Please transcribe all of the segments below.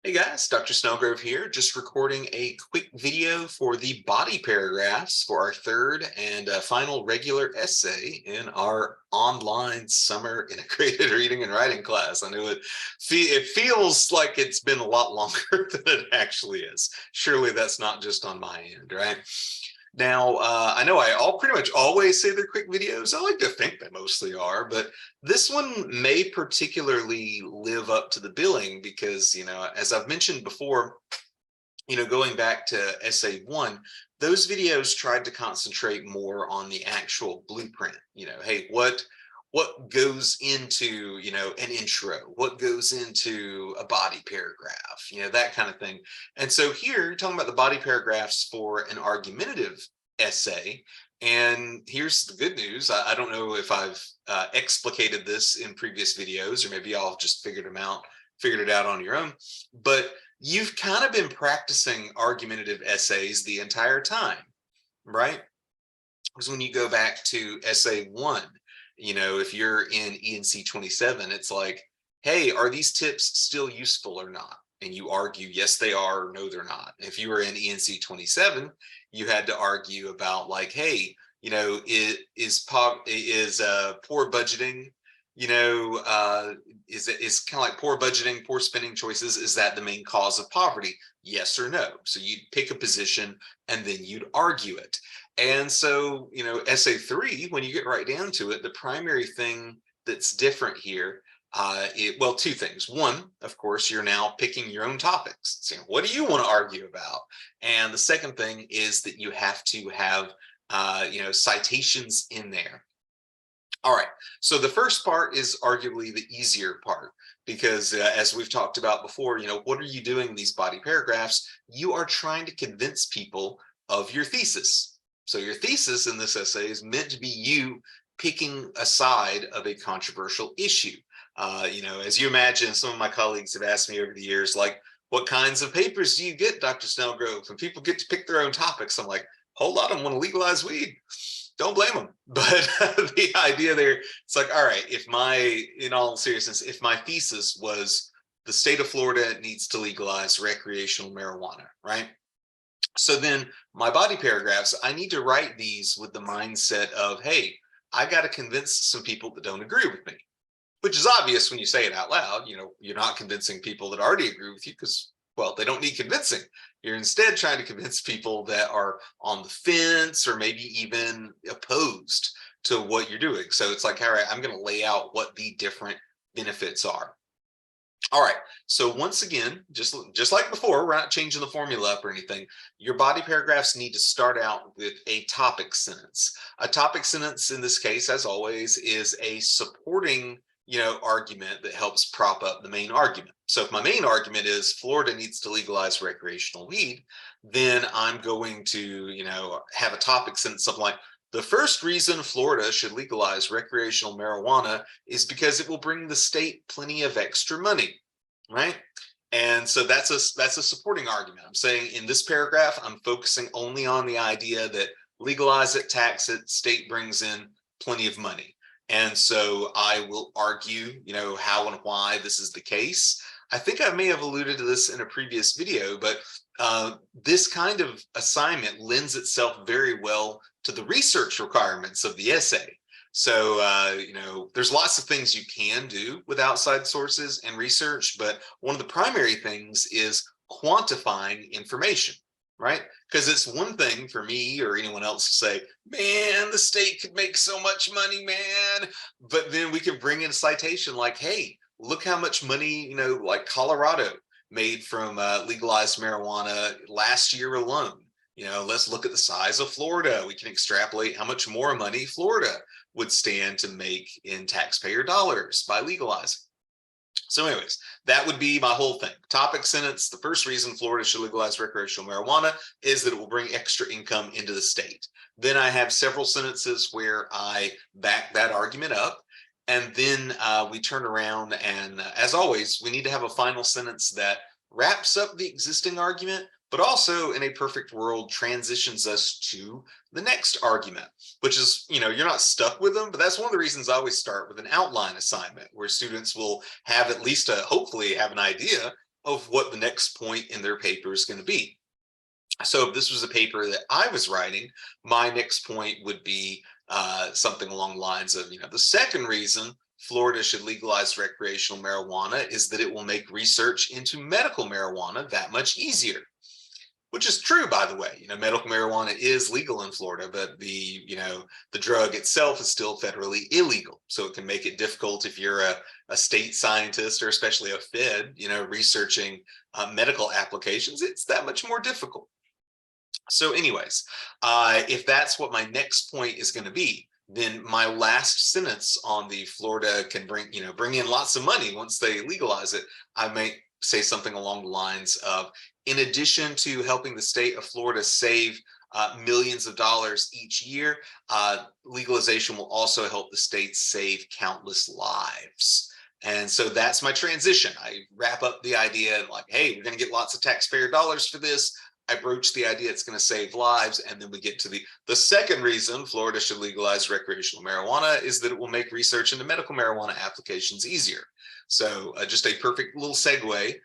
Hey guys, Dr. Snellgrove here, just recording a quick video for the body paragraphs for our third and final regular essay in our online summer integrated reading and writing class. I know it feels like it's been a lot longer than it actually is. Surely that's not just on my end, right? Now, I know I pretty much always say they're quick videos. I like to think they mostly are, but this one may particularly live up to the billing because, as I've mentioned before, going back to essay one, those videos tried to concentrate more on the actual blueprint. Hey, what goes into, an intro, what goes into a body paragraph, that kind of thing. And so here you're talking about the body paragraphs for an argumentative essay. And here's the good news. I don't know if I've explicated this in previous videos, or maybe y'all just figured it out on your own, but you've kind of been practicing argumentative essays the entire time, right? Because when you go back to essay one, if you're in ENC 27, it's like, hey, are these tips still useful or not? And you argue, yes, they are, or no, they're not. If you were in ENC 27, you had to argue about like, hey, is poor budgeting, is kind of like poor budgeting, poor spending choices, is that the main cause of poverty? Yes or no. So you'd pick a position and then you'd argue it. And so, essay three, when you get right down to it, the primary thing that's different here, well, two things. One, of course, you're now picking your own topics. So what do you want to argue about? And the second thing is that you have to have, citations in there. All right, so the first part is arguably the easier part because as we've talked about before, what are you doing in these body paragraphs? You are trying to convince people of your thesis. So your thesis in this essay is meant to be you picking a side of a controversial issue. As you imagine, some of my colleagues have asked me over the years, like, what kinds of papers do you get, Dr. Snellgrove? When people get to pick their own topics, I'm like, a whole lot of them want to legalize weed. Don't blame them. But the idea there, it's like, all right, in all seriousness, if my thesis was the state of Florida needs to legalize recreational marijuana, right? So then my body paragraphs, I need to write these with the mindset of, hey, I got to convince some people that don't agree with me, which is obvious when you say it out loud. You're not convincing people that already agree with you because, well, they don't need convincing. You're instead trying to convince people that are on the fence or maybe even opposed to what you're doing. So it's like, all right, I'm going to lay out what the different benefits are. All right, so once again, just like before, we're not changing the formula up or anything. Your body paragraphs need to start out with a topic sentence. A topic sentence in this case, as always, is a supporting argument that helps prop up the main argument. So if my main argument is Florida needs to legalize recreational weed, then I'm going to, have a topic sentence, something like, the first reason Florida should legalize recreational marijuana is because it will bring the state plenty of extra money, right? And so that's a supporting argument. I'm saying in this paragraph, I'm focusing only on the idea that legalize it, tax it, state brings in plenty of money. And so I will argue, how and why this is the case. I think I may have alluded to this in a previous video, but this kind of assignment lends itself very well to the research requirements of the essay. So, there's lots of things you can do with outside sources and research, but one of the primary things is quantifying information, right? Because it's one thing for me or anyone else to say, man, the state could make so much money, man. But then we can bring in a citation like, hey, look how much money, like Colorado made from legalized marijuana last year alone. Let's look at the size of Florida. We can extrapolate how much more money Florida would stand to make in taxpayer dollars by legalizing. So anyways, that would be my whole thing. Topic sentence, the first reason Florida should legalize recreational marijuana is that it will bring extra income into the state. Then I have several sentences where I back that argument up. And then we turn around and as always, we need to have a final sentence that wraps up the existing argument, but also in a perfect world transitions us to the next argument, which is, you're not stuck with them, but that's one of the reasons I always start with an outline assignment where students will have at least hopefully have an idea of what the next point in their paper is going to be. So if this was a paper that I was writing, my next point would be something along the lines of, the second reason Florida should legalize recreational marijuana is that it will make research into medical marijuana that much easier. Which is true, by the way. Medical marijuana is legal in Florida, but the drug itself is still federally illegal. So it can make it difficult if you're a state scientist, or especially a Fed, researching medical applications. It's that much more difficult. So anyways, if that's what my next point is going to be, then my last sentence on the Florida can bring in lots of money once they legalize it, I might say something along the lines of, in addition to helping the state of Florida save millions of dollars each year, legalization will also help the state save countless lives. And so that's my transition. I wrap up the idea like, hey, we're going to get lots of taxpayer dollars for this. I broach the idea it's going to save lives, and then we get to the second reason Florida should legalize recreational marijuana is that it will make research into medical marijuana applications easier. So just a perfect little segue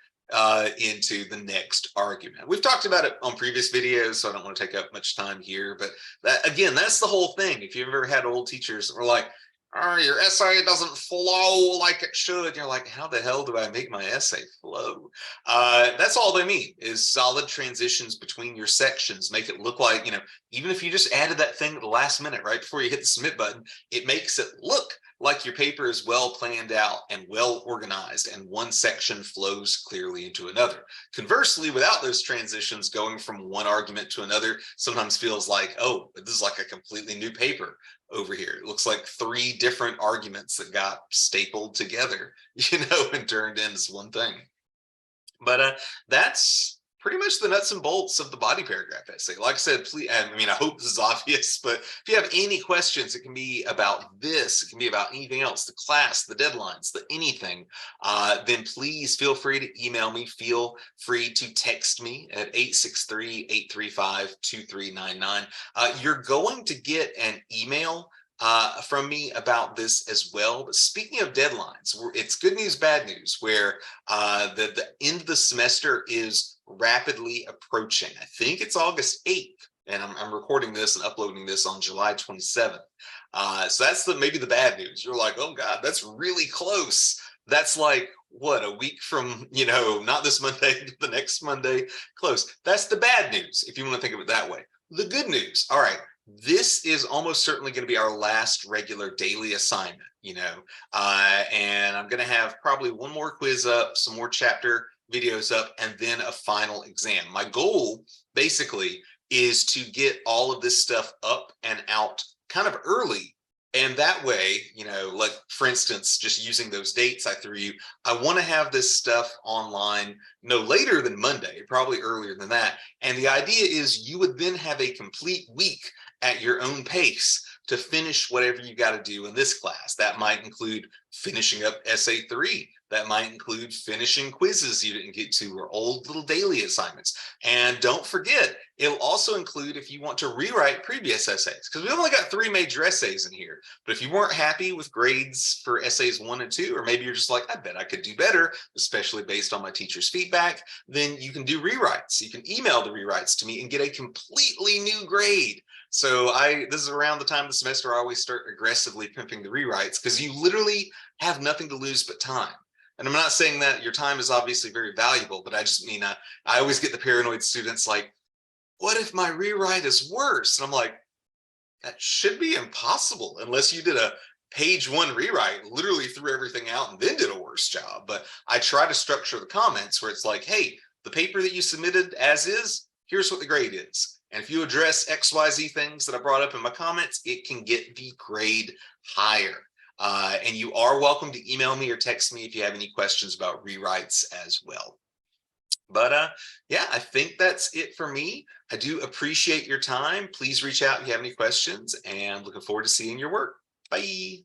into the next argument. We've talked about it on previous videos, so I don't want to take up much time here, but that's the whole thing. If you've ever had old teachers who are like, oh, your essay doesn't flow like it should. And you're like, how the hell do I make my essay flow? That's all they mean, is solid transitions between your sections. Make it look like, even if you just added that thing at the last minute, right before you hit the submit button, it makes it look like your paper is well planned out and well organized, and one section flows clearly into another. Conversely, without those transitions, going from one argument to another sometimes feels like, oh, this is like a completely new paper over here. It looks like 3 different arguments that got stapled together, and turned into one thing. But that's pretty much the nuts and bolts of the body paragraph essay. Like I said, please, I hope this is obvious, but if you have any questions, it can be about this, it can be about anything else, the class, the deadlines, the anything, then please feel free to email me. Feel free to text me at 863-835-2399. You're going to get an email from me about this as well. But speaking of deadlines, it's good news, bad news, where the end of the semester is rapidly approaching. I think it's August 8th, and I'm recording this and uploading this on July 27th. So that's maybe the bad news. You're like, oh God, that's really close. That's like, what, a week from, not this Monday, the next Monday, close. That's the bad news, if you want to think of it that way. The good news, all right, this is almost certainly going to be our last regular daily assignment, and I'm going to have probably one more quiz up, some more chapter videos up, and then a final exam. My goal basically is to get all of this stuff up and out kind of early. And that way, like for instance, just using those dates I threw you, I want to have this stuff online no later than Monday, probably earlier than that. And the idea is you would then have a complete week at your own pace to finish whatever you got to do in this class. That might include finishing up essay 3. That might include finishing quizzes you didn't get to, or old little daily assignments. And don't forget, it'll also include if you want to rewrite previous essays, because we only got 3 major essays in here. But if you weren't happy with grades for essays 1 and 2, or maybe you're just like, I bet I could do better, especially based on my teacher's feedback, then you can do rewrites. You can email the rewrites to me and get a completely new grade. So this is around the time of the semester I always start aggressively pimping the rewrites, because you literally have nothing to lose but time. And I'm not saying that your time is obviously very valuable, but I just mean, I always get the paranoid students like, what if my rewrite is worse? And I'm like, that should be impossible unless you did a page 1 rewrite, literally threw everything out and then did a worse job. But I try to structure the comments where it's like, hey, the paper that you submitted as is, here's what the grade is. And if you address XYZ things that I brought up in my comments, it can get the grade higher. And you are welcome to email me or text me if you have any questions about rewrites as well. But yeah, I think that's it for me. I do appreciate your time. Please reach out if you have any questions, and looking forward to seeing your work. Bye.